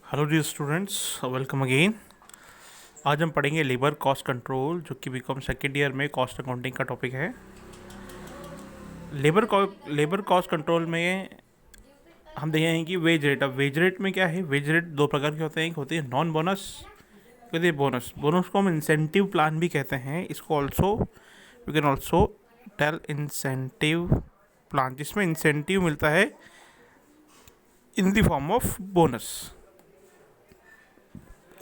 Hello जी students, welcome again. आज हम पढ़ेंगे लेबर कॉस्ट कंट्रोल, जो कि बीकॉम सेकेंड ईयर में कॉस्ट अकाउंटिंग का टॉपिक है। लेबर कॉस्ट कंट्रोल में हम देखेंगे कि वेज रेट। अब वेज रेट में क्या है, वेज रेट दो प्रकार के होते हैं। एक होती है नॉन बोनस, एक होती है बोनस। बोनस को हम इंसेंटिव प्लान भी कहते हैं। इसको also you can also tell incentive plan, जिसमें इंसेंटिव मिलता है in the form of bonus.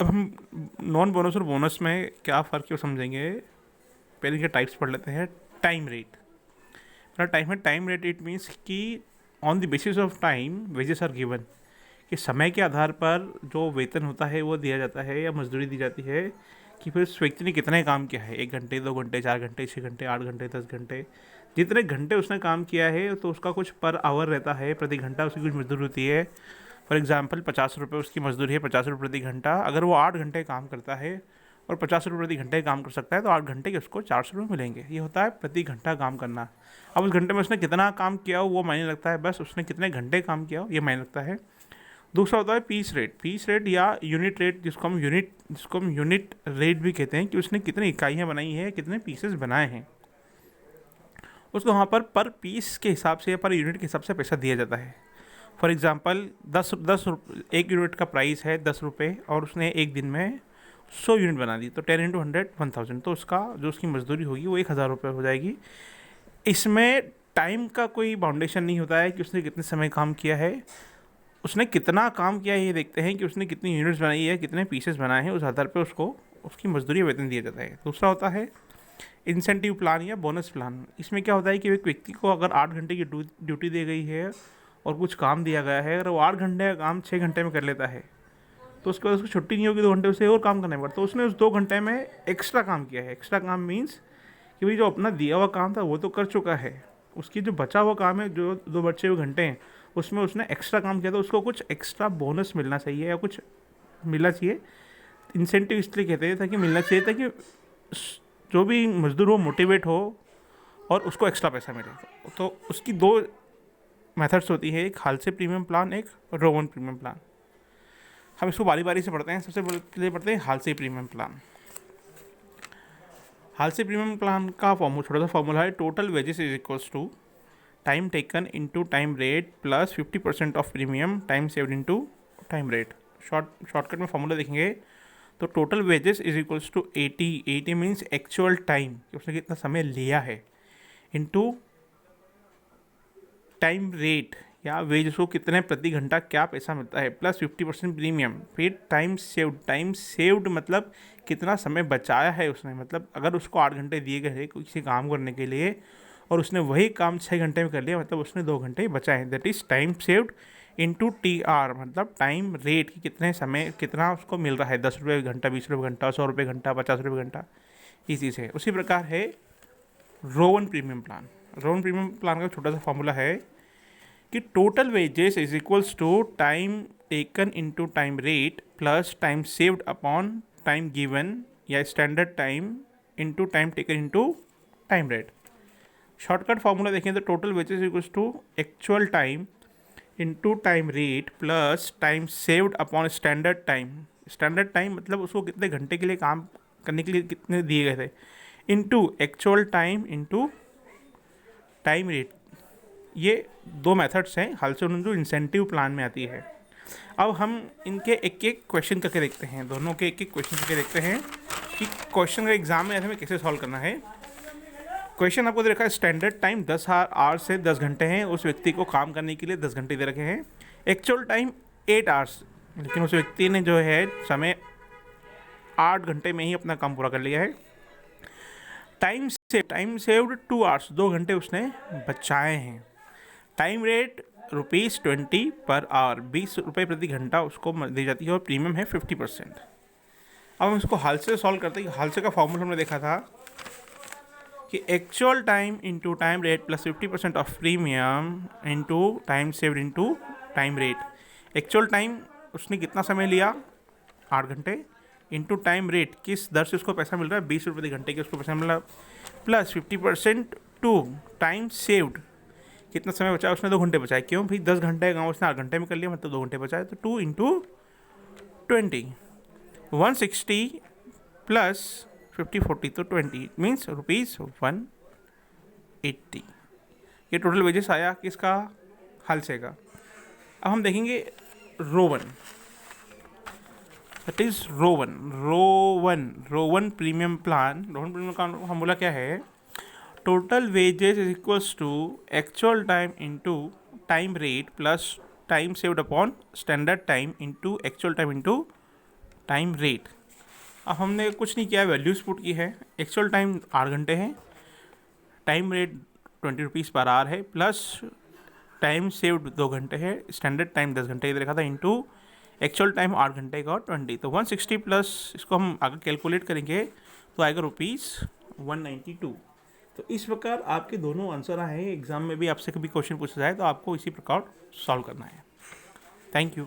अब हम नॉन बोनस और बोनस में क्या फ़र्क है वो समझेंगे। पहले के टाइप्स पढ़ लेते हैं। Time rate, time rate it means कि on the basis of time wages are given, कि समय के आधार पर जो वेतन होता है वो दिया जाता है या मजदूरी दी जाती है, कि फिर उस व्यक्ति ने कितना काम किया है। 1 घंटे, 2 घंटे, 4 घंटे, 6 घंटे, 8 घंटे, 10 घंटे, जितने घंटे उसने काम किया है तो उसका कुछ पर आवर रहता है, प्रति घंटा उसकी कुछ मजदूरी होती है। फॉर एग्जाम्पल 50 रुपये उसकी मजदूरी है, 50 रुपये प्रति घंटा। अगर वो 8 घंटे काम करता है और 50 रुपये प्रति घंटे काम कर सकता है तो 8 घंटे के उसको 400 रुपये मिलेंगे। ये होता है प्रति घंटा काम करना। अब उस घंटे में उसने कितना काम किया हो वो मायने लगता है, बस उसने कितने घंटे काम किया हो ये मायने लगता है। दूसरा होता है पीस रेट। पीस रेट या यूनिट रेट, जिसको हम यूनिट रेट भी कहते हैं, कि उसने कितनी इकाइयाँ बनाई है, कितने पीसेस बनाए हैं, उसको वहाँ पर पीस के हिसाब से या पर यूनिट के हिसाब से पैसा दिया जाता है। फॉर एग्ज़ाम्पल 1 यूनिट का प्राइस है 10 रुपये और उसने एक दिन में 100 यूनिट बना दी, तो 10 × 100 1000, तो उसका जो उसकी मजदूरी होगी वो 1000 रुपये हो जाएगी। इसमें टाइम का कोई बाउंडेशन नहीं होता है कि उसने कितने समय काम किया है, उसने कितना काम किया है ये देखते हैं कि उसने कितनी यूनिट्स बनाई है, कितने पीसेस बनाए हैं, उस आधार पर उसको उसकी मजदूरी या वेतन दिया जाता है। दूसरा होता है इंसेंटिव प्लान या बोनस प्लान। इसमें क्या होता है कि एक व्यक्ति को अगर 8 घंटे की ड्यूटी दी गई है और कुछ काम दिया गया है, अगर वो 8 घंटे का काम 6 घंटे में कर लेता है तो उसके बाद उसको छुट्टी नहीं होगी, 2 घंटे उसे और काम करना पड़ता। तो उसने उस 2 घंटे में एक्स्ट्रा काम किया है। एक्स्ट्रा काम मीन्स कि भाई जो अपना दिया हुआ काम था वो तो कर चुका है, उसकी जो बचा हुआ काम है, जो 2 बचे हुए घंटे हैं, उसमें उसने एक्स्ट्रा काम किया, तो उसको कुछ एक्स्ट्रा बोनस मिलना चाहिए या कुछ मिलना चाहिए। इंसेंटिव इसलिए कहते हैं ताकि मिलना चाहिए, ताकि जो भी मजदूर हो मोटिवेट हो और उसको एक्स्ट्रा पैसा मिले। तो उसकी दो मेथड्स होती है, एक हाल से प्रीमियम प्लान, एक रोवन प्रीमियम प्लान। हम इसको बारी बारी से पढ़ते हैं। सबसे पहले पढ़ते हैं हाल से प्रीमियम प्लान। हाल से प्रीमियम प्लान का छोटा सा फॉर्मूला है, total wages is equals to time taken into time rate plus 50% of premium time saved into time rate. Shortcut में फॉर्मूला देखेंगे तो total wages is equals to 80 means actual time, कि उसने कितना समय लिया है, इंटू टाइम रेट या वेज, उसको कितने प्रति घंटा क्या पैसा मिलता है, प्लस 50% प्रीमियम। फिर टाइम सेव्ड मतलब कितना समय बचाया है उसने। मतलब अगर उसको 8 घंटे दिए गए थे किसी काम करने के लिए और उसने वही काम 6 घंटे में कर लिया, मतलब उसने 2 घंटे बचाए। That is time saved into TR, मतलब टाइम रेट की कितने समय कितना उसको मिल रहा है, 10 रुपये घंटा, 20 रुपये घंटा, 100 रुपये घंटा, 50 रुपये घंटा, ये चीज़ है। उसी प्रकार है Rowan premium plan. Rowan premium plan का छोटा सा फॉर्मूला है कि total wages is equals to time taken into time rate plus time saved upon time given या standard time into time taken into time rate. Shortcut formula देखें तो total wages equals to actual time into time rate plus time saved upon standard time. Standard time मतलब उसको कितने घंटे के लिए काम करने के लिए कितने दिए गए थे, into actual time into time rate. ये दो मेथड्स हैं हाल से जो इंसेंटिव प्लान में आती है। अब हम इनके एक एक क्वेश्चन करके देखते हैं, दोनों के एक एक क्वेश्चन करके देखते हैं कि क्वेश्चन का एग्जाम में हमें कैसे सॉल्व करना है। क्वेश्चन आपको दे रखा है, स्टैंडर्ड टाइम 10 आवर्स से 10 घंटे हैं, उस व्यक्ति को काम करने के लिए 10 घंटे दे रखे हैं। एक्चुअल टाइम 8 आवर्स, लेकिन उस व्यक्ति ने जो है समय 8 घंटे में ही अपना काम पूरा कर लिया है। टाइम सेव्ड 2 आवर्स, 2 घंटे उसने बचाए हैं। टाइम रेट ₹20 पर आवर, 20 रुपये प्रति घंटा उसको दी जाती है और प्रीमियम है 50%। अब हम इसको हाल से सॉल्व करते हैं। हाल से का फॉर्मूला हमने देखा था कि actual time into time rate plus 50% of premium into time saved into time rate. Actual time उसने कितना समय लिया, 8 घंटे, इंटू टाइम रेट किस दर से उसको पैसा मिल रहा है, 20 रुपये प्रति घंटे के उसको पैसा मिल रहा है, प्लस 50% टू टाइम सेव्ड, कितना समय बचा, उसने 2 घंटे बचाए। क्यों भाई, 10 घंटे का काम उसने 8 घंटे में कर लिया, मतलब 2 घंटे बचाए, तो 2 इंटू 20, 160 प्लस 50 40 तो 20 मीन्स ₹180। ये टोटल वेजेस आया किसका, हालसे का। अब हम देखेंगे Rowan, that is Rowan premium plan. हम बोला क्या है, total wages is equals to actual time into time rate plus time saved upon standard time into actual time into time rate. अब हमने कुछ नहीं किया, वैल्यूज पुट की है। एक्चुअल टाइम 8 घंटे है, time rate 20 rupees per hour है, प्लस टाइम सेव्ड 2 घंटे है, स्टैंडर्ड टाइम 10 घंटे इधर लिखा था, इंटू एक्चुअल टाइम 8 घंटे का और 20, तो 160 प्लस इसको हम आगे कैलकुलेट करेंगे तो आएगा ₹192। तो इस प्रकार आपके दोनों आंसर आए हैं। एग्जाम में भी आपसे कभी क्वेश्चन पूछा जाए तो आपको इसी प्रकार सॉल्व करना है। Thank you.